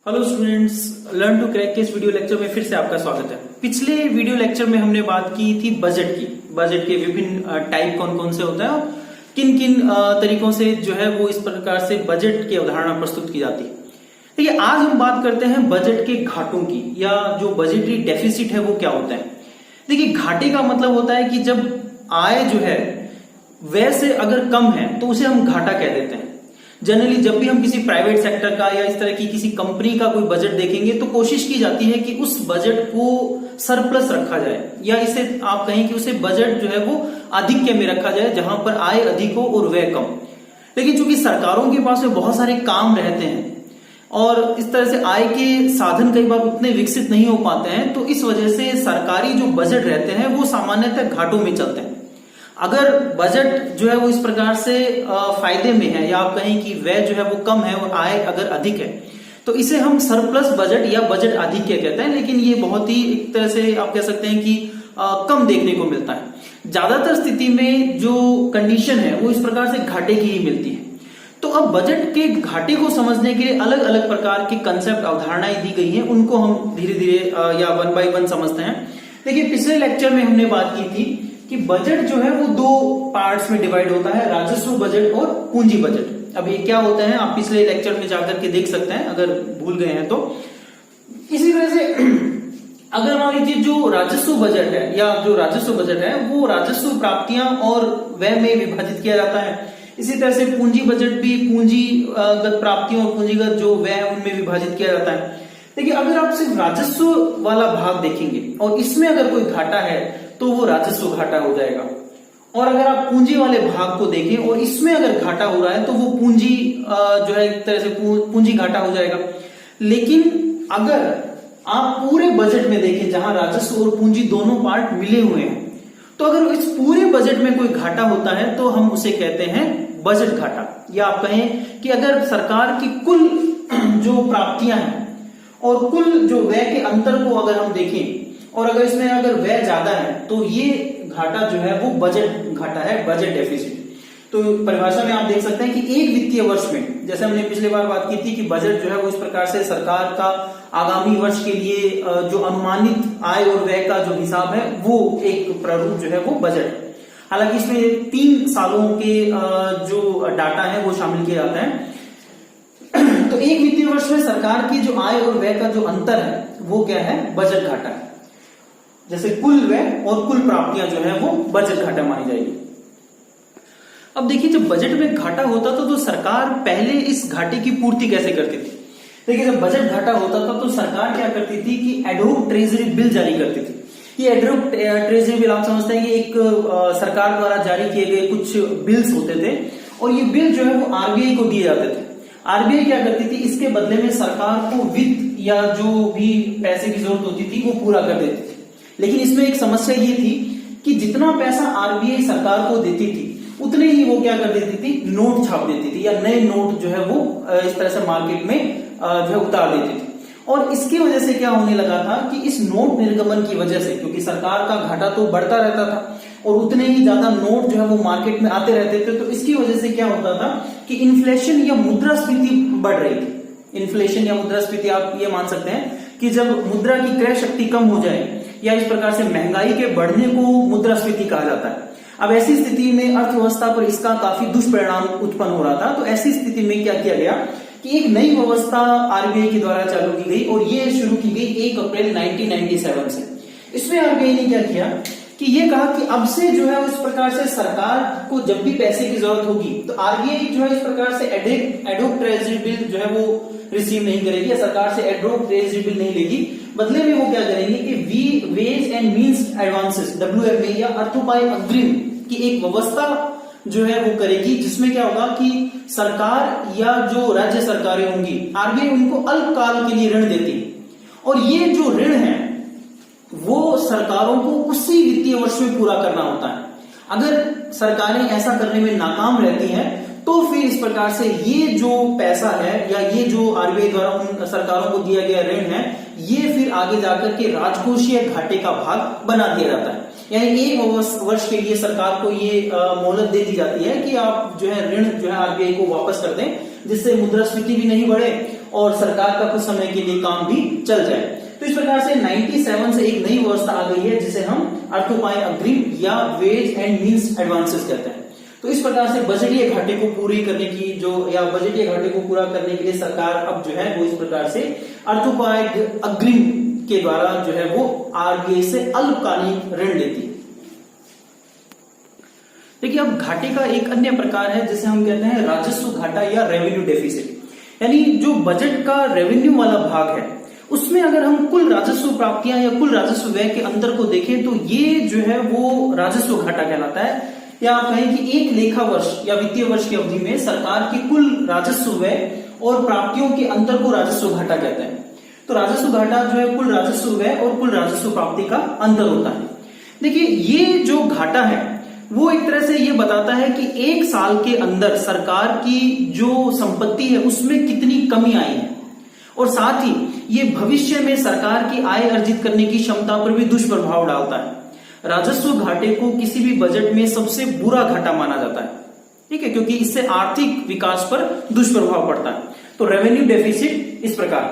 Hello students, learn to crack के इस video lecture में फिर से आपका स्वागत है। पिछले वीडियो लेक्चर में हमने बात की थी बजट के विभिन्न टाइप कौन कौन से होते हैं और किन किन तरीकों से जो है वो इस प्रकार से बजट की अवधारणा प्रस्तुत की जाती है। देखिए, आज हम बात करते हैं बजट के घाटों की, या जो बजटरी डेफिसिट है वो क्या होता है। देखिए, घाटे का मतलब होता है कि जब आय जो है व्यय से अगर कम है तो उसे हम घाटा कह देते हैं। जनरली जब भी हम किसी प्राइवेट सेक्टर का या इस तरह की किसी कंपनी का कोई बजट देखेंगे तो कोशिश की जाती है कि उस बजट को सरप्लस रखा जाए, या इसे आप कहें कि उसे बजट जो है वो आधिक्य में रखा जाए, जहां पर आय अधिक हो और व्यय कम। लेकिन चूंकि सरकारों के पास में बहुत सारे काम रहते हैं और इस तरह से आय के साधन कई बार उतने विकसित नहीं हो पाते हैं, तो इस वजह से सरकारी जो बजट रहते हैं वो सामान्यतः घाटों में चलते हैं। अगर बजट जो है वो इस प्रकार से फायदे में है, या आप कहें कि व्यय जो है वो कम है और आय अगर अधिक है, तो इसे हम सरप्लस बजट या बजट आधिक्य कहते हैं। लेकिन ये बहुत ही एक तरह से आप कह सकते हैं कि कम देखने को मिलता है। ज्यादातर स्थिति में जो कंडीशन है वो इस प्रकार से घाटे की ही मिलती है। तो अब बजट के घाटे को समझने के लिए अलग अलग प्रकार के कंसेप्ट अवधारणाएं दी गई हैं, उनको हम धीरे धीरे या वन बाय वन समझते हैं। देखिए, पिछले लेक्चर में हमने बात की थी कि बजट जो है वो दो पार्ट्स में डिवाइड होता है, राजस्व बजट और पूंजी बजट। अब ये क्या होता है आप पिछले लेक्चर में जाकर के देख सकते हैं अगर भूल गए हैं तो। इसी तरह से अगर मान लीजिए जो राजस्व बजट है, या जो राजस्व बजट है वो राजस्व प्राप्तियां और व्यय में विभाजित किया जाता है। इसी तरह से पूंजी बजट भी पूंजीगत प्राप्तियों और पूंजीगत जो व्यय है उनमें विभाजित किया जाता है। देखिए, अगर आप सिर्फ राजस्व वाला भाग देखेंगे और इसमें अगर कोई घाटा है तो वो राजस्व घाटा हो जाएगा, और अगर आप पूंजी वाले भाग को देखें और इसमें अगर घाटा हो रहा है तो वो पूंजी जो है एक तरह से पूंजी घाटा हो जाएगा। लेकिन अगर आप पूरे बजट में देखें जहां राजस्व और पूंजी दोनों पार्ट मिले हुए हैं, तो अगर इस पूरे बजट में कोई घाटा होता है तो हम उसे कहते हैं बजट घाटा। या आप कहें कि अगर सरकार की कुल जो प्राप्तियां हैं और कुल जो व्यय के अंतर को अगर हम देखें, और अगर इसमें अगर व्यय ज्यादा है तो ये घाटा जो है वो बजट घाटा है, बजट डेफिसिट। तो परिभाषा में आप देख सकते हैं कि एक वित्तीय वर्ष में, जैसे हमने पिछली बार बात की थी कि बजट जो है वो इस प्रकार से सरकार का आगामी वर्ष के लिए जो अनुमानित आय और व्यय का जो हिसाब है वो एक प्रारूप जो है वो बजट है। हालांकि इसमें 3 सालों के जो डाटा है वो शामिल किया जाता है। तो एक वित्तीय वर्ष में सरकार की जो आय और व्यय का जो अंतर है वो क्या है, बजट घाटा है। जैसे कुल व्यय और कुल प्राप्तियां जो है वो बजट घाटा मानी जाएगी। अब देखिए, जब बजट में घाटा होता था तो सरकार पहले इस घाटे की पूर्ति कैसे करती थी। देखिए, जब बजट घाटा होता था तो सरकार क्या करती थी कि एडहोक ट्रेजरी बिल जारी करती थी। ये एडहोक ट्रेजरी बिल आप समझते हैं कि एक सरकार द्वारा जारी किए गए कुछ बिल्स होते थे, और ये बिल जो है वो आरबीआई को दिए जाते थे। आरबीआई क्या करती थी, इसके बदले में सरकार को वित्त या जो भी पैसे की जरूरत होती थी वो पूरा कर देती थी। लेकिन इसमें एक समस्या ये थी कि जितना पैसा आरबीआई सरकार को देती थी उतने ही वो क्या कर देती थी, नोट छाप देती थी, या नए नोट जो है वो इस तरह से मार्केट में जो है उतार देती थी। और इसकी वजह से क्या होने लगा था कि इस नोट निर्गमन की वजह से, क्योंकि सरकार का घाटा तो बढ़ता रहता था और उतने ही ज्यादा नोट जो है वो मार्केट में आते रहते थे, तो इसकी वजह से क्या होता था कि इन्फ्लेशन या मुद्रास्फीति बढ़ रही थी। इन्फ्लेशन या मुद्रास्फीति आप ये मान सकते हैं कि जब मुद्रा की क्रय शक्ति कम हो जाए, या इस प्रकार से महंगाई के बढ़ने को मुद्रास्फीति कहा जाता है। अब ऐसी स्थिति में अर्थव्यवस्था पर इसका काफी दुष्परिणाम उत्पन्न हो रहा था। तो ऐसी स्थिति में क्या किया गया कि एक नई व्यवस्था आरबीआई के द्वारा चालू की गई, और ये शुरू की गई 1 अप्रैल 1997 से। इसमें आरबीआई ने क्या किया कि ये कहा कि अब से जो है इस प्रकार से सरकार को जब भी पैसे की जरूरत होगी तो आरबीआई जो है इस प्रकार से एडहोक ट्रेजरी बिल जो है वो रिसीव नहीं करेगी, या सरकार से एडहोक ट्रेजरी बिल नहीं लेगी। बदले में वो क्या करेंगे कि ways and means advances WMA या अर्थोपाय अग्रिम की एक व्यवस्था जो है वो करेगी, जिसमें क्या होगा कि सरकार या जो राज्य सरकारें होंगी, आरबीआई उनको अल्पकाल के लिए ऋण देती, और ये जो ऋण है वो सरकारों को उसी वित्तीय वर्ष में पूरा करना होता है। अगर सरकारें ऐसा करने में नाकाम रहती हैं तो फिर इस प्रकार से ये जो पैसा है, या ये जो आरबीआई द्वारा उन सरकारों को दिया गया ऋण है, ये फिर आगे जाकर के राजकोषीय घाटे का भाग बना दिया जाता है। यानी 1 वर्ष के लिए सरकार को ये मोहलत दे दी जाती है कि आप जो है ऋण जो है आरबीआई को वापस कर दें, जिससे मुद्रास्फीति भी नहीं बढ़े और सरकार का कुछ समय के लिए काम भी चल जाए। तो इस प्रकार से 97 से एक नई व्यवस्था आ गई है जिसे हम अर्थोपाय अग्रिम या वेज एंड मीन्स एडवांसेस कहते हैं। तो इस प्रकार से बजटीय घाटे को पूरी करने की बजटीय घाटे को पूरा करने के लिए सरकार अब जो है वो इस प्रकार से अर्थोपाय अग्रिम के द्वारा जो है वो आरबीआई से अल्पकालीन ऋण लेती है। देखिए अब घाटे का एक अन्य प्रकार है जिसे हम कहते हैं राजस्व घाटा या रेवेन्यू डेफिसिट, यानी जो बजट का रेवेन्यू वाला भाग है उसमें अगर हम कुल राजस्व प्राप्तियां या कुल राजस्व व्यय के अंतर को देखें तो ये जो है वो राजस्व घाटा कहलाता है, या आप कहें कि एक लेखा वर्ष या वित्तीय वर्ष की अवधि में सरकार की कुल राजस्व व्यय और प्राप्तियों के अंतर को राजस्व घाटा कहते हैं। तो राजस्व घाटा जो है कुल राजस्व व्यय और कुल राजस्व प्राप्ति का अंतर होता है। देखिए ये जो घाटा है वो एक तरह से ये बताता है कि एक साल के अंदर सरकार की जो संपत्ति है उसमें कितनी कमी आई है, और साथ ही ये भविष्य में सरकार की आय अर्जित करने की क्षमता पर भी दुष्प्रभाव डालता है। राजस्व घाटे को किसी भी बजट में सबसे बुरा घाटा माना जाता है, ठीक है, क्योंकि इससे आर्थिक विकास पर दुष्प्रभाव पड़ता है। तो रेवेन्यू डेफिसिट इस प्रकार।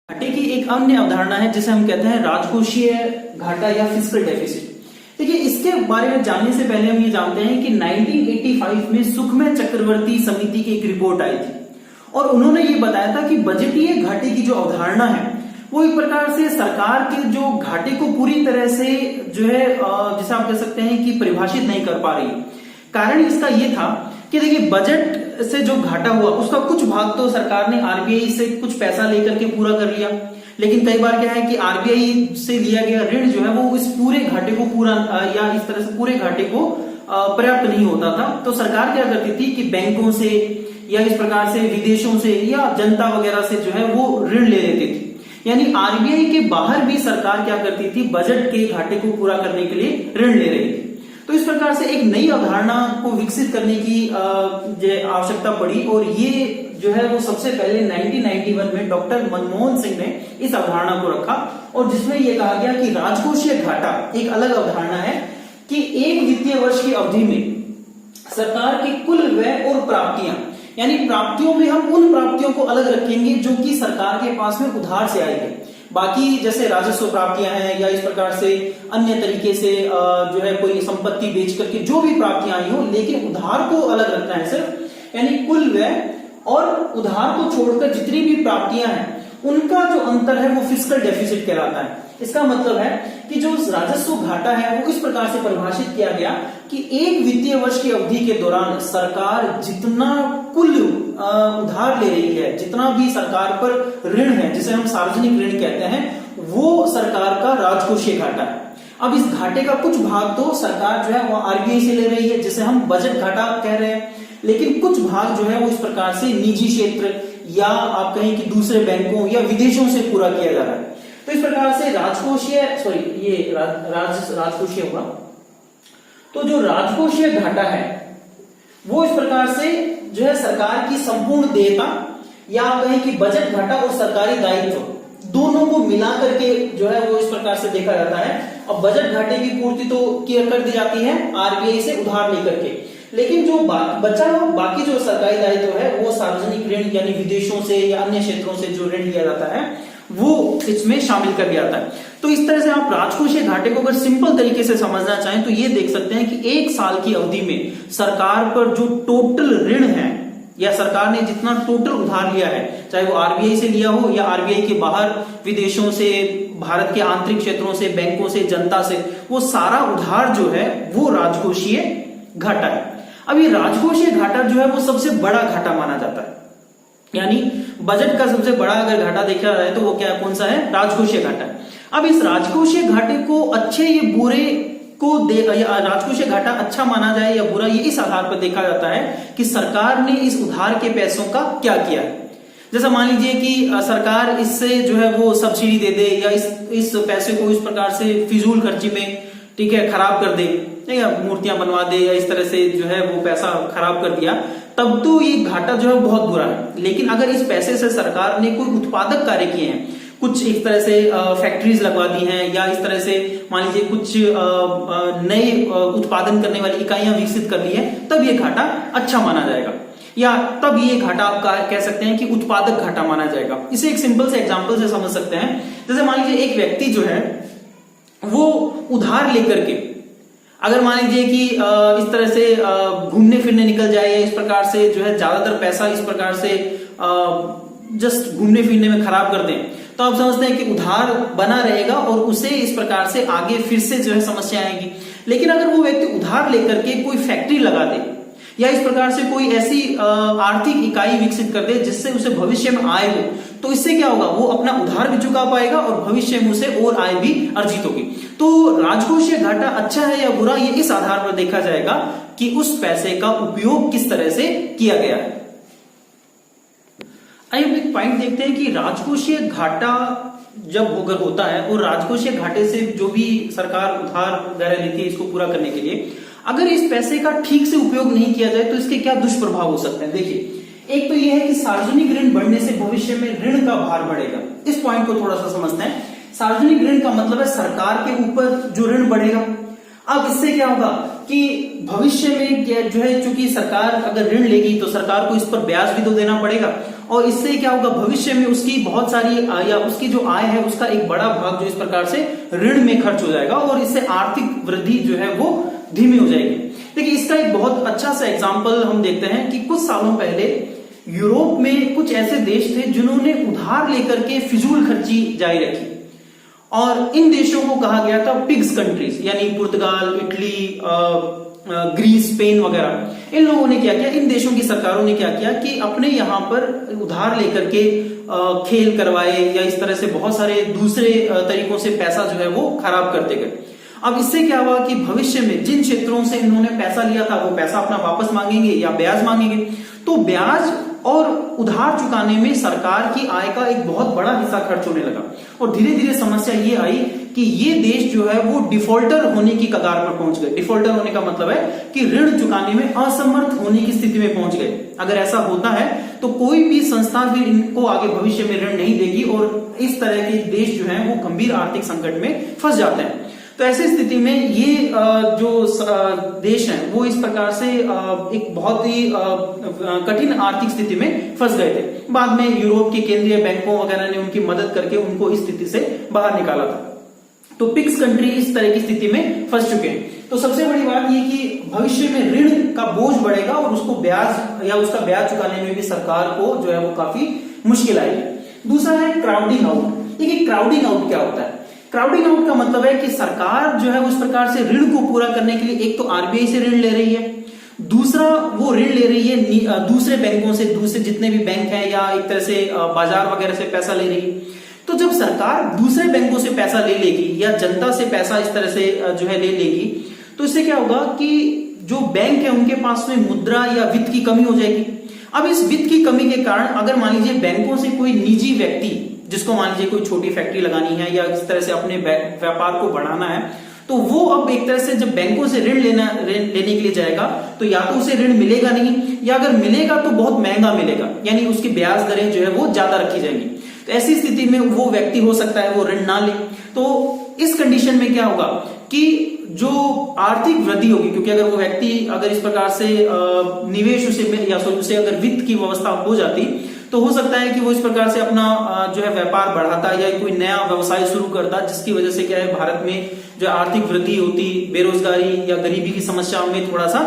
घाटे की एक अन्य अवधारणा है जिसे हम कहते हैं राजकोषीय घाटा या फिस्कल डेफिसिट। देखिए इसके बारे में जानने से पहले हम ये जानते हैं कि 1985 में सुखमय चक्रवर्ती समिति की एक रिपोर्ट आई थी और उन्होंने ये बताया था कि बजटीय घाटे की जो अवधारणा है वो एक प्रकार से सरकार के जो घाटे को पूरी तरह से जो है जिसे आप कह सकते हैं कि परिभाषित नहीं कर पा रही। कारण इसका ये था कि देखिए बजट से जो घाटा हुआ उसका कुछ भाग तो सरकार ने आरबीआई से कुछ पैसा लेकर के पूरा कर लिया, लेकिन कई बार क्या है कि आरबीआई से लिया गया ऋण जो है वो इस पूरे घाटे को पूरा या इस तरह से पूरे घाटे को पर्याप्त नहीं होता था। तो सरकार क्या करती थी कि बैंकों से या इस प्रकार से विदेशों से या जनता वगैरह से जो है वो ऋण ले लेती थी, यानी आरबीआई के बाहर भी सरकार क्या करती थी बजट के घाटे को पूरा करने के लिए ऋण ले रही थी। तो इस प्रकार से एक नई अवधारणा को विकसित करने की आवश्यकता पड़ी और ये जो है वो सबसे पहले 1991 में डॉक्टर मनमोहन सिंह ने इस अवधारणा को रखा और जिसमें यह कहा गया कि राजकोषीय घाटा एक अलग अवधारणा है कि एक वित्तीय वर्ष की अवधि में सरकार की कुल व्यय और प्राप्तियां, यानी प्राप्तियों में हम उन प्राप्तियों को अलग रखेंगे जो कि सरकार के पास में उधार से आई है, बाकी जैसे राजस्व प्राप्तियां हैं या इस प्रकार से अन्य तरीके से जो है कोई संपत्ति बेच करके जो भी प्राप्तियां आई हो, लेकिन उधार को अलग रखना है सिर्फ, यानी कुल व्यय और उधार को छोड़कर जितनी भी प्राप्तियां हैं उनका जो अंतर है वो फिस्कल डेफिसिट कहलाता है। इसका मतलब है कि जो राजस्व घाटा है वो इस प्रकार से परिभाषित किया गया कि एक वित्तीय वर्ष की अवधि के दौरान सरकार जितना कुल उधार ले रही है, जितना भी सरकार पर ऋण है जिसे हम सार्वजनिक ऋण कहते हैं, वो सरकार का राजकोषीय घाटा है। अब इस घाटे का कुछ भाग तो सरकार जो है वो आरबीआई से ले रही है जिसे हम बजट घाटा कह रहे हैं, लेकिन कुछ भाग जो है वो इस प्रकार से निजी क्षेत्र या आप कहें कि दूसरे बैंकों या विदेशों से पूरा किया जा रहा है। तो इस प्रकार से राजकोषीय हुआ। तो जो राजकोषीय घाटा है वो इस प्रकार से जो है सरकार की संपूर्ण देयता या आप कहें कि बजट घाटा और सरकारी दायित्व दोनों को मिला करके जो है वो इस प्रकार से देखा जाता है। अब बजट घाटे की पूर्ति तो कर दी जाती है आरबीआई से उधार लेकर के, लेकिन जो बचा बाकी जो सरकारी दायित्व है वो सार्वजनिक ऋण यानी विदेशों से या अन्य क्षेत्रों से जो ऋण लिया जाता है वो इसमें शामिल कर दिया जाता है। तो इस तरह से आप राजकोषीय घाटे को अगर सिंपल तरीके से समझना चाहें तो ये देख सकते हैं कि एक साल की अवधि में सरकार पर जो टोटल ऋण है या सरकार ने जितना टोटल उधार लिया है, चाहे वो आरबीआई से लिया हो या आरबीआई के बाहर विदेशों से, भारत के आंतरिक क्षेत्रों से, बैंकों से, जनता से, वो सारा उधार जो है वो राजकोषीय घाटा है। अब ये राजकोषीय घाटा जो है वो सबसे बड़ा घाटा माना जाता है, यानी बजट का सबसे बड़ा अगर घाटा देखा जाए तो वो क्या कौन सा है, राजकोषीय घाटा है। अब इस राजकोषीय घाटे को अच्छे या बुरे को राजकोषीय घाटा अच्छा माना जाए या बुरा, ये इस आधार पर देखा जाता है कि सरकार ने इस उधार के पैसों का क्या किया है। जैसा मान लीजिए कि सरकार इससे जो है वो सब्सिडी दे दे या इस पैसे को इस प्रकार से फिजूल खर्ची में, ठीक है, खराब कर दे या मूर्तियां बनवा दे या इस तरह से जो है वो पैसा खराब कर दिया, तब तो ये घाटा जो है बहुत बुरा है। लेकिन अगर इस पैसे से सरकार ने कोई उत्पादक कार्य किए हैं, कुछ इस तरह से फैक्ट्रीज लगवा दी हैं या इस तरह से मान लीजिए कुछ नए उत्पादन करने वाली इकाइयां विकसित कर ली है, तब ये घाटा अच्छा माना जाएगा। या तब ये घाटा आप कह सकते हैं कि उत्पादक घाटा माना जाएगा। इसे एक सिंपल से एग्जांपल से समझ सकते हैं। जैसे मान लीजिए एक व्यक्ति जो है वो उधार लेकर के, अगर मान लीजिए कि इस तरह से घूमने फिरने निकल जाए, या इस प्रकार से जो है ज्यादातर पैसा इस प्रकार से जस्ट घूमने फिरने में खराब कर दें, तो आप समझते हैं कि उधार बना रहेगा और उसे इस प्रकार से आगे फिर से जो है समस्या आएगी। लेकिन अगर वो व्यक्ति उधार लेकर के कोई फैक्ट्री लगा दे या इस प्रकार से कोई ऐसी आर्थिक इकाई विकसित कर दे जिससे उसे भविष्य में आय हो, तो इससे क्या होगा, वो अपना उधार भी चुका पाएगा और भविष्य में उसे और आय भी अर्जित होगी। तो राजकोषीय घाटा अच्छा है या बुरा, ये इस आधार पर देखा जाएगा कि उस पैसे का उपयोग किस तरह से किया गया है। आइए हम एक पॉइंट देखते हैं कि राजकोषीय घाटा जब अगर होता है और राजकोषीय घाटे से जो भी सरकार उधार वगैरह लेती है इसको पूरा करने के लिए, अगर इस पैसे का ठीक से उपयोग नहीं किया जाए तो इसके क्या दुष्प्रभाव हो सकते हैं। देखिए, एक तो यह है कि सार्वजनिक ऋण बढ़ने से भविष्य में ऋण का भार बढ़ेगा। इस पॉइंट को थोड़ा सा समझते हैं। सार्वजनिक ऋण का मतलब है सरकार के ऊपर जो ऋण बढ़ेगा। अब इससे क्या होगा कि भविष्य में जो है, चूंकि सरकार अगर ऋण लेगी तो सरकार को इस पर ब्याज भी तो देना पड़ेगा, और इससे क्या होगा, भविष्य में उसकी बहुत सारी या उसकी जो आय है उसका एक बड़ा भाग जो इस प्रकार से ऋण में खर्च हो जाएगा और इससे आर्थिक वृद्धि जो है वो धीमी हो जाएगी। देखिए, इसका एक बहुत अच्छा सा एग्जाम्पल हम देखते हैं कि कुछ सालों पहले यूरोप में कुछ ऐसे देश थे जिन्होंने उधार लेकर के फिजूल खर्ची जारी रखी, और इन देशों को कहा गया था पिग्स कंट्रीज, यानी पुर्तगाल, इटली, ग्रीस, स्पेन वगैरह। इन लोगों ने क्या किया, इन देशों की सरकारों ने क्या किया कि अपने यहां पर उधार लेकर के खेल करवाए या इस तरह से बहुत सारे दूसरे तरीकों से पैसा जो है वो खराब करते गए। अब इससे क्या हुआ कि भविष्य में जिन क्षेत्रों से इन्होंने पैसा लिया था वो पैसा अपना वापस मांगेंगे या ब्याज मांगेंगे, तो ब्याज और उधार चुकाने में सरकार की आय का एक बहुत बड़ा हिस्सा खर्च होने लगा, और धीरे धीरे समस्या ये आई कि ये देश जो है वो डिफॉल्टर होने की कगार पर पहुंच गए। डिफॉल्टर होने का मतलब है कि ऋण चुकाने में असमर्थ होने की स्थिति में पहुंच गए। अगर ऐसा होता है तो कोई भी संस्था भी इनको आगे भविष्य में ऋण नहीं देगी और इस तरह के देश जो है वो गंभीर आर्थिक संकट में फंस जाते हैं। तो ऐसी स्थिति में ये जो देश हैं वो इस प्रकार से एक बहुत ही कठिन आर्थिक स्थिति में फंस गए थे। बाद में यूरोप के केंद्रीय बैंकों वगैरह ने उनकी मदद करके उनको इस स्थिति से बाहर निकाला था। तो पिग्स कंट्री इस तरह की स्थिति में फंस चुके हैं। तो सबसे बड़ी बात ये कि भविष्य में ऋण का बोझ बढ़ेगा और उसको ब्याज या उसका ब्याज चुकाने में भी सरकार को जो है वो काफी मुश्किल आएगी। दूसरा है क्राउडिंग आउट। देखिए, क्राउडिंग आउट क्या होता है? क्राउडिंग आउट का मतलब है कि सरकार जो है उस प्रकार से ऋण को पूरा करने के लिए एक तो आरबीआई से ऋण ले रही है, दूसरा वो ऋण ले रही है दूसरे बैंकों से, दूसरे जितने भी बैंक हैं या एक तरह से बाजार वगैरह से पैसा ले रही है। तो जब सरकार दूसरे बैंकों से पैसा ले लेगी या जनता से पैसा इस तरह से जो है ले लेगी, तो इससे क्या होगा कि जो बैंक है उनके पास में मुद्रा या वित्त की कमी हो जाएगी। अब इस वित्त की कमी के कारण अगर मान लीजिए बैंकों से कोई निजी व्यक्ति, जिसको मान लीजिए कोई छोटी फैक्ट्री लगानी है या इस तरह से अपने व्यापार को बढ़ाना है, तो वो अब एक तरह से जब बैंकों से ऋण लेने के लिए जाएगा तो या तो उसे ऋण मिलेगा नहीं, या अगर मिलेगा तो बहुत महंगा मिलेगा, यानी उसकी ब्याज दरें जो है वो ज्यादा रखी जाएंगी। तो ऐसी स्थिति में वो व्यक्ति हो सकता है वो ऋण ना ले। तो इस कंडीशन में क्या होगा कि जो आर्थिक वृद्धि होगी, क्योंकि अगर वो व्यक्ति अगर इस प्रकार से निवेश उसे अगर वित्त की व्यवस्था हो जाती तो हो सकता है कि वो इस प्रकार से अपना जो है व्यापार बढ़ाता या कोई नया व्यवसाय शुरू करता, जिसकी वजह से क्या है भारत में जो आर्थिक वृद्धि होती, बेरोजगारी या गरीबी की समस्या में थोड़ा सा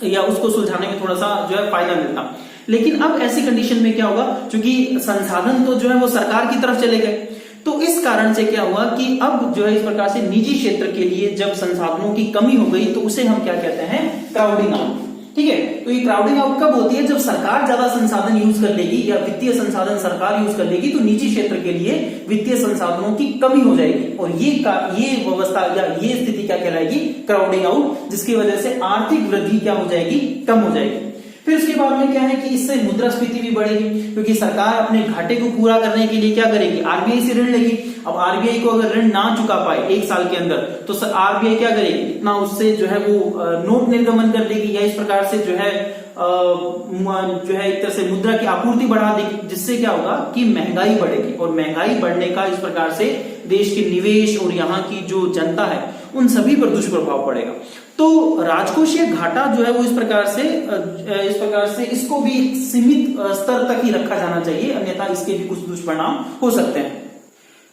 या उसको सुलझाने में थोड़ा सा जो है फायदा मिलता। लेकिन अब ऐसी कंडीशन में क्या होगा, क्योंकि संसाधन तो जो है वो सरकार की तरफ चले गए, तो इस कारण से क्या हुआ कि अब जो है इस प्रकार से निजी क्षेत्र के लिए जब संसाधनों की कमी हो गई तो उसे हम क्या कहते हैं, क्राउडिंग आउट। ठीक है, तो ये क्राउडिंग आउट कब होती है? जब सरकार ज्यादा संसाधन यूज कर लेगी या वित्तीय संसाधन सरकार यूज कर लेगी तो निजी क्षेत्र के लिए वित्तीय संसाधनों की कमी हो जाएगी, और ये व्यवस्था या ये स्थिति क्या कहलाएगी, क्राउडिंग आउट, जिसकी वजह से आर्थिक वृद्धि क्या हो जाएगी, कम हो जाएगी। फिर उसके बाद में क्या है कि इससे मुद्रास्फीति भी बढ़ेगी, क्योंकि सरकार अपने घाटे को पूरा करने के लिए क्या करेगी, आरबीआई से ऋण लेगी। अब आरबीआई को अगर ऋण ना चुका पाए एक साल के अंदर तो आरबीआई क्या करेगी ना, उससे जो है वो नोट निर्गमन कर देगी या इस प्रकार से जो है एक तरह से मुद्रा की आपूर्ति बढ़ा देगी, जिससे क्या होगा कि महंगाई बढ़ेगी, और महंगाई बढ़ने का इस प्रकार से देश के निवेश और यहाँ की जो जनता है उन सभी पर दुष्प्रभाव पड़ेगा। तो राजकोषीय घाटा जो है वो इस प्रकार से इसको भी एक सीमित स्तर तक ही रखा जाना चाहिए, अन्यथा इसके भी कुछ दुष्परिणाम हो सकते हैं।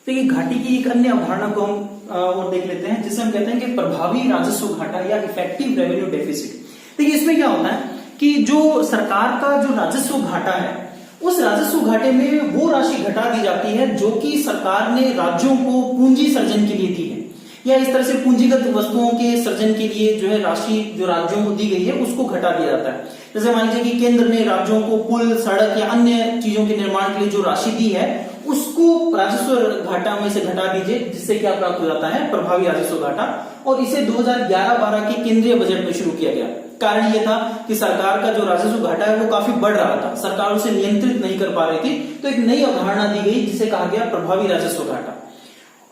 तो ये घाटे की एक अन्य अवधारणा को हम और देख लेते हैं, जिसे हम कहते हैं कि प्रभावी राजस्व घाटा या इफेक्टिव रेवेन्यू डेफिसिट। देखिए इसमें क्या होता है कि जो सरकार का जो राजस्व घाटा है, उस राजस्व घाटे में वो राशि घटा दी जाती है जो कि सरकार ने राज्यों को पूंजी सर्जन के लिए दी है, या इस तरह से पूंजीगत वस्तुओं के सर्जन के लिए जो है राशि जो राज्यों को दी गई है उसको घटा दिया जाता है। जैसे मान लीजिए कि केंद्र ने राज्यों को पुल, सड़क या अन्य चीजों के निर्माण के लिए जो राशि दी है उसको राजस्व घाटा में से घटा दीजिए, जिससे क्या प्राप्त हो जाता है, प्रभावी राजस्व घाटा। और इसे 2011-12 के केंद्रीय बजट में शुरू किया गया। कारण यह था कि सरकार का जो राजस्व घाटा है वो काफी बढ़ रहा था, सरकार उसे नियंत्रित नहीं कर पा रही थी, तो एक नई अवधारणा दी गई जिसे कहा गया प्रभावी राजस्व घाटा।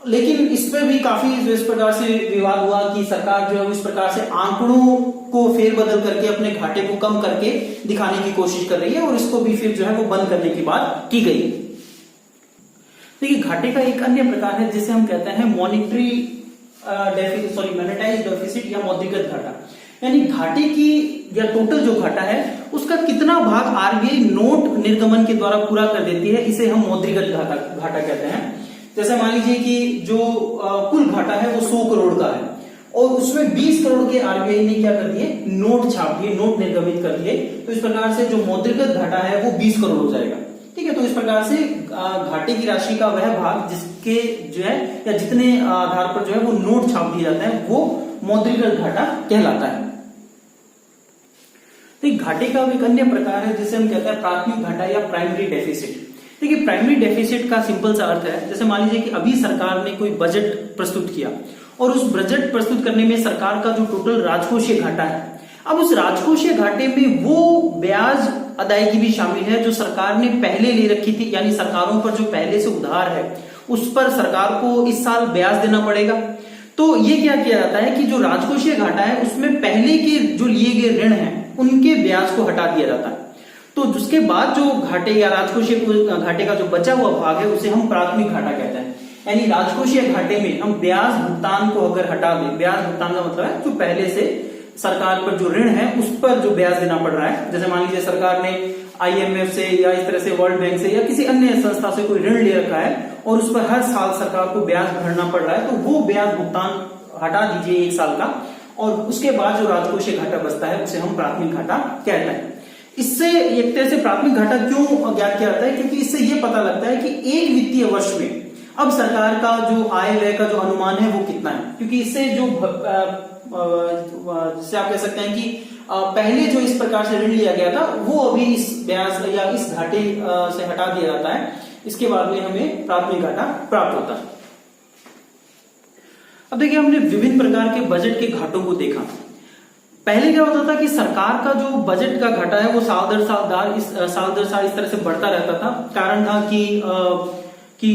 लेकिन इस पे भी काफी इस प्रकार से विवाद हुआ कि सरकार जो है इस प्रकार से आंकड़ों को फेरबदल करके अपने घाटे को कम करके दिखाने की कोशिश कर रही है, और इसको भी फिर जो है वो बंद करने की बात की गई। देखिए घाटे का एक अन्य प्रकार है जिसे हम कहते हैं मॉनेटाइज्ड डेफिसिट या मौद्रिकत घाटा। यानी घाटे की या टोटल जो घाटा है उसका कितना भाग आरबीआई नोट निर्गमन के द्वारा पूरा कर देती है, इसे हम मौद्रिकत घाटा कहते हैं। जैसे मान लीजिए कि जो कुल घाटा है वो 100 करोड़ का है, और उसमें 20 करोड़ के आरबीआई ने क्या कर दिए, नोट छाप दिए, नोट निर्गमित कर दिए, तो इस प्रकार से जो मौद्रिकत घाटा है वो 20 करोड़ हो जाएगा। ठीक है, तो इस प्रकार से घाटे की राशि का वह भाग जिसके जो है या जितने आधार पर जो है वो नोट छाप दिए जाते हैं वो मौद्रिकत घाटा कहलाता है। तो घाटे का एक अन्य प्रकार है जिसे हम कहते हैं प्राथमिक घाटा या प्राइमरी डेफिसिट। देखिए प्राइमरी डेफिसिट का सिंपल सा अर्थ है, जैसे मान लीजिए कि अभी सरकार ने कोई बजट प्रस्तुत किया और उस बजट प्रस्तुत करने में सरकार का जो टोटल राजकोषीय घाटा है, अब उस राजकोषीय घाटे में वो ब्याज अदायगी भी शामिल है जो सरकार ने पहले ले रखी थी, यानी सरकारों पर जो पहले से उधार है उस पर सरकार को इस साल ब्याज देना पड़ेगा। तो ये क्या किया जाता है कि जो राजकोषीय घाटा है उसमें पहले के जो लिए गए ऋण हैं उनके ब्याज को हटा दिया जाता है। तो जिसके बाद जो घाटे या राजकोषीय घाटे का जो बचा हुआ भाग है उसे हम प्राथमिक घाटा कहते हैं। यानी राजकोषीय घाटे में हम ब्याज भुगतान को अगर हटा दें, ब्याज भुगतान का मतलब है जो पहले से सरकार पर जो ऋण है उस पर जो ब्याज देना पड़ रहा है। जैसे मान लीजिए सरकार ने आईएमएफ से या इस तरह से वर्ल्ड बैंक से या किसी अन्य संस्था से कोई ऋण ले रखा है और उस पर हर साल सरकार को ब्याज भरना पड़ रहा है, तो वो ब्याज भुगतान हटा दीजिए 1 साल का, और उसके बाद जो राजकोषीय घाटा बचता है उसे हम प्राथमिक घाटा कहते हैं। इससे एक तरह से प्राथमिक घाटा क्यों ज्ञात किया जाता है, क्योंकि इससे ये पता लगता है कि एक वित्तीय वर्ष में अब सरकार का जो आय व्यय का जो अनुमान है वो कितना है। क्योंकि इससे जो जिसे आप कह सकते हैं कि पहले जो इस प्रकार से ऋण लिया गया था वो अभी इस ब्याज या इस घाटे से हटा दिया जाता है, इसके बाद में हमें प्राथमिक घाटा प्राप्त होता है। अब देखिए हमने विभिन्न प्रकार के बजट के घाटों को देखा। पहले क्या होता था कि सरकार का जो बजट का घाटा है वो साल दर साल इस तरह से बढ़ता रहता था। कारण था कि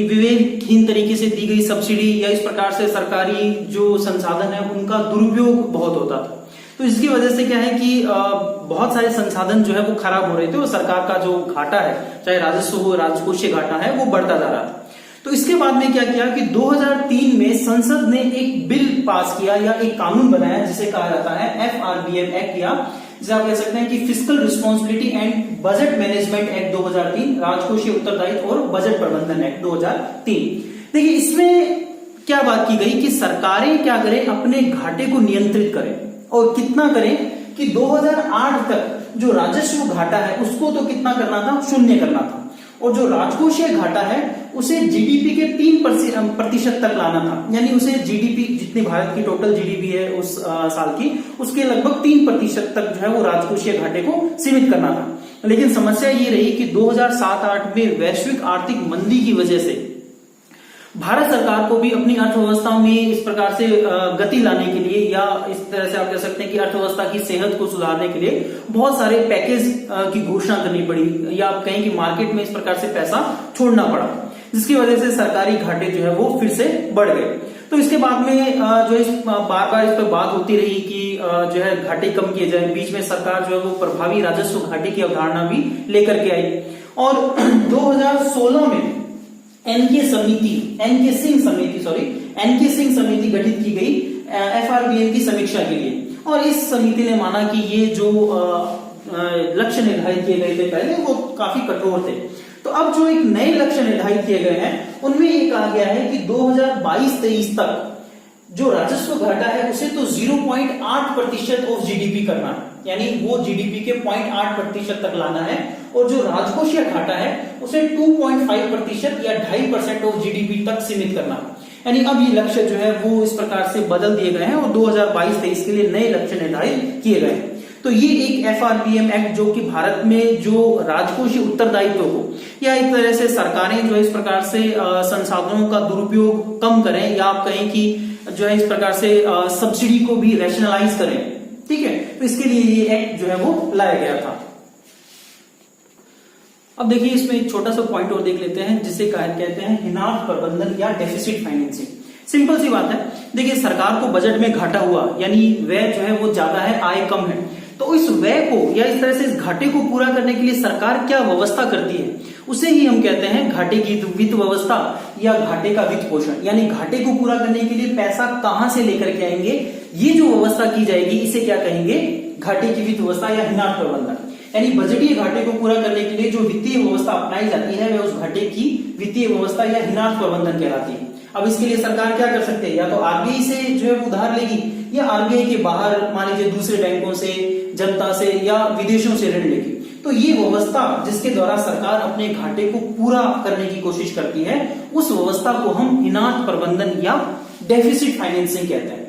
विवेकहीन तरीके से दी गई सब्सिडी या इस प्रकार से सरकारी जो संसाधन है उनका दुरुपयोग बहुत होता था। तो इसकी वजह से क्या है कि बहुत सारे संसाधन जो है वो खराब हो रहे थे और सरकार का जो घाटा है, चाहे राजस्व हो, राजकोषीय घाटा है, वो बढ़ता जा रहा था। तो इसके बाद में क्या किया कि 2003 में संसद ने एक बिल पास किया या एक कानून बनाया जिसे कहा जाता है FRBM एक्ट, या जिसे आप कह सकते हैं कि fiscal responsibility and budget management act 2003, राजकोषीय उत्तरदायित्व और बजट प्रबंधन एक्ट 2003। देखिए इसमें क्या बात की गई कि सरकारें क्या करें, अपने घाटे को नियंत्रित करें, और कितना करें कि 2008 तक जो राजस्व घाटा है उसको तो कितना करना था, 0 करना था, और जो राजकोषीय घाटा है उसे जीडीपी के 3% तक लाना था। यानी उसे जीडीपी, जितनी भारत की टोटल जीडीपी है उस साल की, उसके लगभग 3% तक जो है वो राजकोषीय घाटे को सीमित करना था। लेकिन समस्या ये रही कि 2007-8 में वैश्विक आर्थिक मंदी की वजह से भारत सरकार को भी अपनी अर्थव्यवस्था में इस प्रकार से गति लाने के लिए, या इस तरह से आप कह सकते हैं कि अर्थव्यवस्था की सेहत को सुधारने के लिए बहुत सारे पैकेज की घोषणा करनी पड़ी, या आप कहें कि मार्केट में इस प्रकार से पैसा छोड़ना पड़ा, जिसकी वजह से सरकारी घाटे जो है वो फिर से बढ़ गए। तो इसके बाद में जो बार बार इस पर बात होती रही कि जो है घाटे कम किए जाए। बीच में सरकार जो है वो प्रभावी राजस्व घाटे की अवधारणा भी लेकर के आई, और 2016 में एनके सिंह समिति गठित की गई FRBM की समीक्षा के लिए, और इस समिति ने माना कि ये जो लक्ष्य निर्धारित किए गए थे पहले वो काफी कठोर थे। तो अब जो एक नए लक्ष्य निर्धारित किए गए हैं उनमें ये कहा गया है कि 2022-23 तक जो राजस्व घाटा है उसे तो 0.8% ऑफ जीडीपी करना है, यानी वो जीडीपी के 0.8% तक लाना है, और जो राजकोषीय घाटा है उसे 2.5% या 2.5% ऑफ जीडीपी तक सीमित करना है। यानी अब ये लक्ष्य जो है वो इस प्रकार से बदल दिए गए हैं और 2022-23 के लिए नए लक्ष्य निर्धारित किए गए हैं। तो ये एक FRBM एक्ट जो कि भारत में जो राजकोषीय उत्तरदायित्व को या एक तरह से सरकारें जो इस प्रकार से संसाधनों का दुरुपयोग कम करें, या आप कहें कि जो है इस प्रकार से सब्सिडी को भी रैशनलाइज करें, ठीक है, तो इसके लिए ये एक्ट जो है वो लाया गया था। अब देखिए इसमें एक छोटा सा पॉइंट और देख लेते हैं जिसे कहते हैं हिनात प्रबंधन या डेफिसिट फाइनेंसिंग। सिंपल सी बात है, देखिए सरकार को बजट में घाटा हुआ, यानी व्यय जो है वो ज्यादा है, आय कम है, तो इस व्यय को या इस तरह से इस घाटे को पूरा करने के लिए सरकार क्या व्यवस्था करती है उसे ही हम कहते हैं घाटे की वित्त व्यवस्था या घाटे का वित्त पोषण। यानी घाटे को पूरा करने के लिए पैसा कहां से लेकर के आएंगे, ये जो व्यवस्था की जाएगी इसे क्या कहेंगे, घाटे की वित्त व्यवस्था या हिनात प्रबंधन। यानी बजटीय घाटे को पूरा करने के लिए जो वित्तीय व्यवस्था अपनाई जाती है वह उस घाटे की वित्तीय व्यवस्था या हिनात प्रबंधन कहलाती है। अब इसके लिए सरकार क्या कर सकते हैं, या तो आरबीआई से जो है उधार लेगी, या आरबीआई के बाहर मान लीजिए दूसरे बैंकों से, जनता से या विदेशों से ऋण लेगी। तो ये व्यवस्था जिसके द्वारा सरकार अपने घाटे को पूरा करने की कोशिश करती है उस व्यवस्था को हम हिनात प्रबंधन या डेफिसिट फाइनेंसिंग कहते हैं।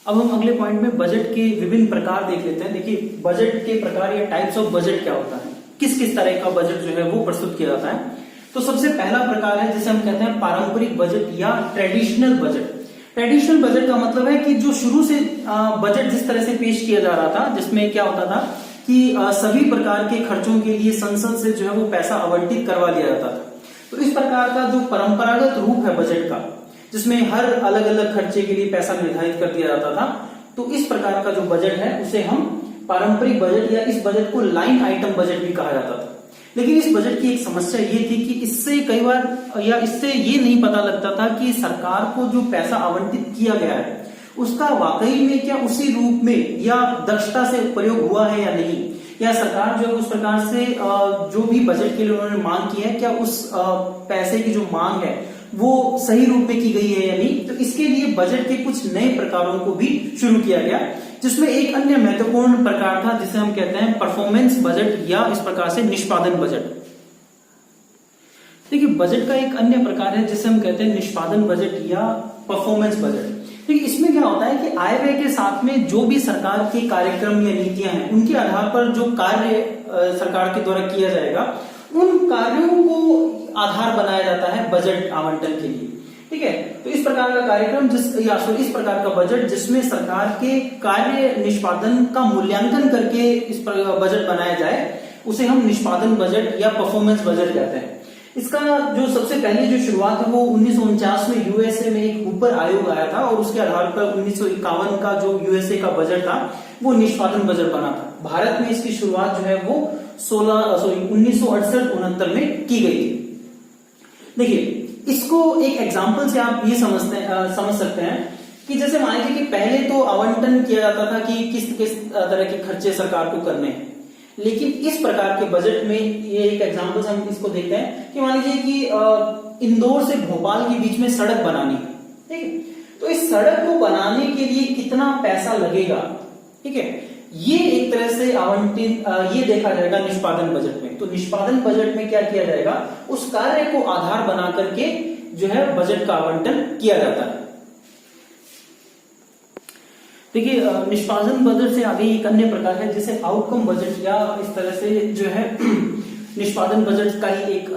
अब हम अगले पॉइंट में बजट के विभिन्न प्रकार देख लेते हैं। देखिए बजट के प्रकार या टाइप्स ऑफ बजट क्या होता है, किस किस तरह का बजट जो है वो प्रस्तुत किया जाता है। तो सबसे पहला प्रकार है जिसे हम कहते हैं पारंपरिक बजट या ट्रेडिशनल बजट। ट्रेडिशनल बजट का मतलब है कि जो शुरू से बजट जिस तरह से पेश किया जा रहा था, जिसमें क्या होता था कि सभी प्रकार के खर्चों के लिए संसद से जो है वो पैसा आवंटित करवा लिया जाता था। तो इस प्रकार का जो परंपरागत रूप है बजट का, जिसमें हर अलग अलग खर्चे के लिए पैसा निर्धारित कर दिया जाता था, तो इस प्रकार का जो बजट है उसे हम पारंपरिक बजट या इस बजट को लाइन आइटम बजट भी कहा जाता था। लेकिन इस बजट की एक समस्या ये थी कि इससे कई बार या इससे ये नहीं पता लगता था कि सरकार को जो पैसा आवंटित किया गया है उसका वाकई में क्या उसी रूप में या दक्षता से प्रयोग हुआ है या नहीं, या सरकार जो है उस प्रकार से जो भी बजट के लिए उन्होंने मांग की है क्या उस पैसे की जो मांग है वो सही रूप में की गई है या नहीं। तो इसके लिए बजट के कुछ नए प्रकारों को भी शुरू किया गया, जिसमें एक अन्य महत्वपूर्ण प्रकार था जिसे हम कहते हैं परफॉर्मेंस बजट या इस प्रकार से निष्पादन बजट। देखिए बजट का एक अन्य प्रकार है जिसे हम कहते हैं निष्पादन बजट या परफॉर्मेंस बजट। देखिए इसमें क्या होता है कि आय व्यय के साथ में जो भी सरकार के कार्यक्रम या नीतियां हैं उनके आधार पर जो कार्य सरकार के द्वारा किया जाएगा उन कार्यों को आधार बनाया जाता है बजट आवंटन के लिए, ठीक है। तो इस प्रकार का कार्यक्रम इस प्रकार का बजट जिसमें सरकार के कार्य निष्पादन का मूल्यांकन करके इस बजट बनाया जाए उसे हम निष्पादन बजट या परफॉर्मेंस बजट कहते हैं। इसका जो सबसे पहले जो शुरुआत है वो 1949 में यूएसए में एक ऊपर आयोग आया था और उसके आधार पर 1951 का जो यूएसए का बजट था वो निष्पादन बजट बना था। भारत में इसकी शुरुआत जो है वो 1968-69 में की गई थी। देखिए इसको एक एग्जांपल से आप ये समझ सकते हैं कि जैसे मान लीजिए कि पहले तो आवंटन किया जाता था कि किस किस तरह के खर्चे सरकार को करने हैं, लेकिन इस प्रकार के बजट में ये एक एग्जांपल से हम इसको देखते हैं कि मान लीजिए कि इंदौर से भोपाल के बीच में सड़क बनानी है, ठीक है। तो इस सड़क को बनाने के लिए कितना पैसा लगेगा, ठीक है, ये एक तरह से आवंटित ये देखा जाएगा निष्पादन बजट में। तो निष्पादन बजट में क्या किया जाएगा, उस कार्य को आधार बना करके जो है बजट का आवंटन किया जाता है। देखिए निष्पादन बजट से आगे एक अन्य प्रकार है जिसे आउटकम बजट या इस तरह से जो है निष्पादन बजट का ही एक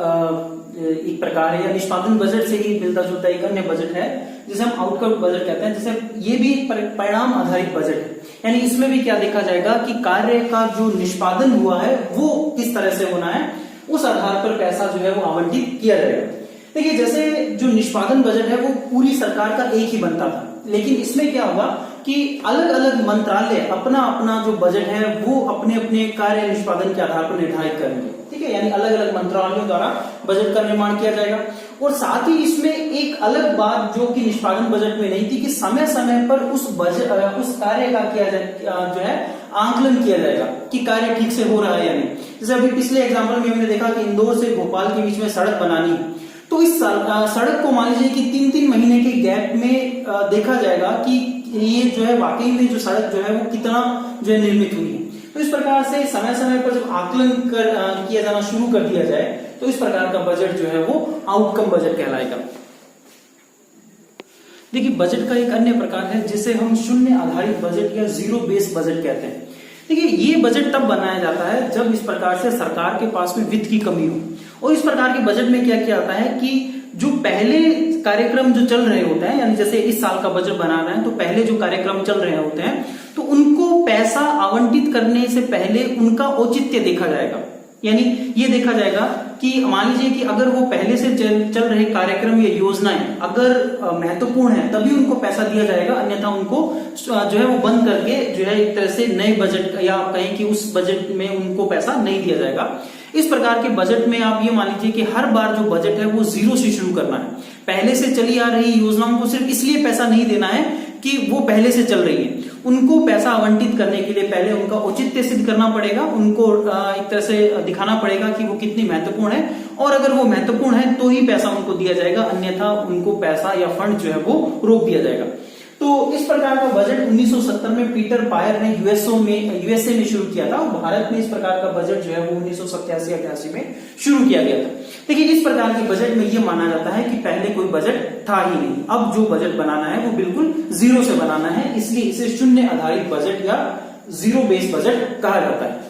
प्रकार है या निष्पादन बजट से ही मिलता जुलता एक अन्य बजट है जिसे हम आउटकम बजट कहते हैं। जैसे ये भी परिणाम आधारित बजट है, यानी इसमें भी क्या देखा जाएगा कि कार्य का जो निष्पादन हुआ है वो किस तरह से होना है, उस आधार पर पैसा जो है वो आवंटित किया जाएगा। देखिए जैसे जो निष्पादन बजट है वो पूरी सरकार का एक ही बनता था, लेकिन इसमें क्या होगा कि अलग अलग मंत्रालय अपना अपना जो बजट है वो अपने अपने कार्य निष्पादन के आधार पर निर्धारित करेंगे, ठीक है। यानी अलग अलग मंत्रालयों द्वारा बजट का निर्माण किया जाएगा और साथ ही इसमें एक अलग बात जो कि निष्पादन बजट में नहीं थी कि समय समय पर उस कार्य का किया जाए जो है आंकलन किया जाएगा कि कार्य ठीक से हो रहा है या नहीं। जैसे अभी पिछले एग्जाम्पल में हमने देखा कि इंदौर से भोपाल के बीच में सड़क बनानी है, तो इस सड़क को मान लीजिए कि 3-3 महीने के गैप में देखा जाएगा कि ये जो है वाकई में जो सड़क जो है वो कितना जो है निर्मित हुई है। तो इस प्रकार से समय समय पर जब आकलन किया जाना शुरू कर दिया जाए तो इस प्रकार का बजट जो है वो आउटकम बजट कहलाएगा। देखिए, बजट का एक अन्य प्रकार है जिसे हम शून्य आधारित बजट या जीरो बेस्ड बजट कहते हैं। देखिए, ये बजट तब बनाया जाता है जब इस प्रकार से सरकार के पास में वित्त की कमी हो। और इस प्रकार के बजट में क्या किया जाता है कि जो पहले कार्यक्रम जो चल रहे होते हैं, यानी जैसे इस साल का बजट बनाना है तो पहले जो कार्यक्रम चल रहे होते हैं तो उनको पैसा आवंटित करने से पहले उनका औचित्य देखा जाएगा। यानी ये देखा जाएगा कि मान लीजिए कि अगर वो पहले से चल रहे कार्यक्रम या योजनाएं अगर महत्वपूर्ण है तभी उनको पैसा दिया जाएगा, अन्यथा उनको जो है वो बंद करके जो है एक तरह से नए बजट या आप कहें कि उस बजट में उनको पैसा नहीं दिया जाएगा। इस प्रकार के बजट में आप ये मान लीजिए कि हर बार जो बजट है वो जीरो से शुरू करना है। पहले से चली आ रही योजनाओं को सिर्फ इसलिए पैसा नहीं देना है कि वो पहले से चल रही है, उनको पैसा आवंटित करने के लिए पहले उनका औचित्य सिद्ध करना पड़ेगा, उनको एक तरह से दिखाना पड़ेगा कि वो कितनी महत्वपूर्ण है, और अगर वो महत्वपूर्ण है तो ही पैसा उनको दिया जाएगा, अन्यथा उनको पैसा या फंड जो है वो रोक दिया जाएगा। तो इस प्रकार का बजट 1970 में पीटर पायर ने यूएसए में शुरू किया था। भारत में इस प्रकार का बजट जो है वो 1987-88 में शुरू किया गया था। देखिए, इस प्रकार के बजट में ये माना जाता है कि पहले कोई बजट था ही नहीं, अब जो बजट बनाना है वो बिल्कुल जीरो से बनाना है, इसलिए इसे शून्य आधारित बजट या जीरो बेस्ड बजट कहा जाता है।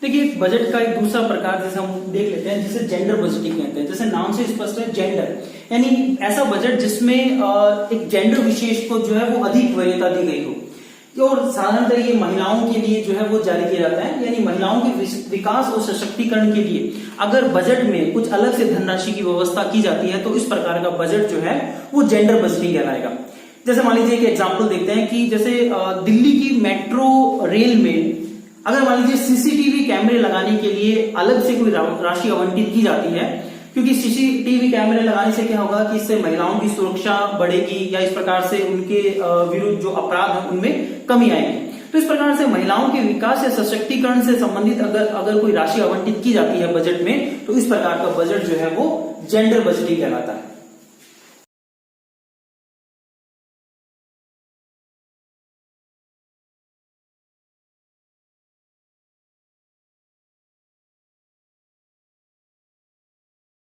देखिए, बजट का एक दूसरा प्रकार जैसे हम देख लेते हैं जिसे जेंडर बजटिंग कहते हैं। जैसे नाम से स्पष्ट है, जेंडर यानी ऐसा बजट जिसमें एक जेंडर विशेष को जो है वो अधिक वरीयता दी गई हो, और साधारणतः ये महिलाओं के लिए जो है वो जारी किया जाता है। यानी महिलाओं के विकास और सशक्तिकरण के लिए अगर बजट में कुछ अलग से धनराशि की व्यवस्था की जाती है तो इस प्रकार का बजट जो है वो जेंडर बजटिंग कहलाएगा। जैसे मान लीजिए एक एग्जाम्पल देखते हैं कि जैसे दिल्ली की मेट्रो रेल में अगर मान लीजिए सीसीटीवी कैमरे लगाने के लिए अलग से कोई राशि आवंटित की जाती है, क्योंकि सीसीटीवी कैमरे लगाने से क्या होगा कि इससे महिलाओं की सुरक्षा बढ़ेगी या इस प्रकार से उनके विरुद्ध जो अपराध है उनमें कमी आएगी। तो इस प्रकार से महिलाओं के विकास या सशक्तिकरण से संबंधित अगर कोई राशि आवंटित की जाती है बजट में तो इस प्रकार का बजट जो है वो जेंडर बजटिंग कहलाता है।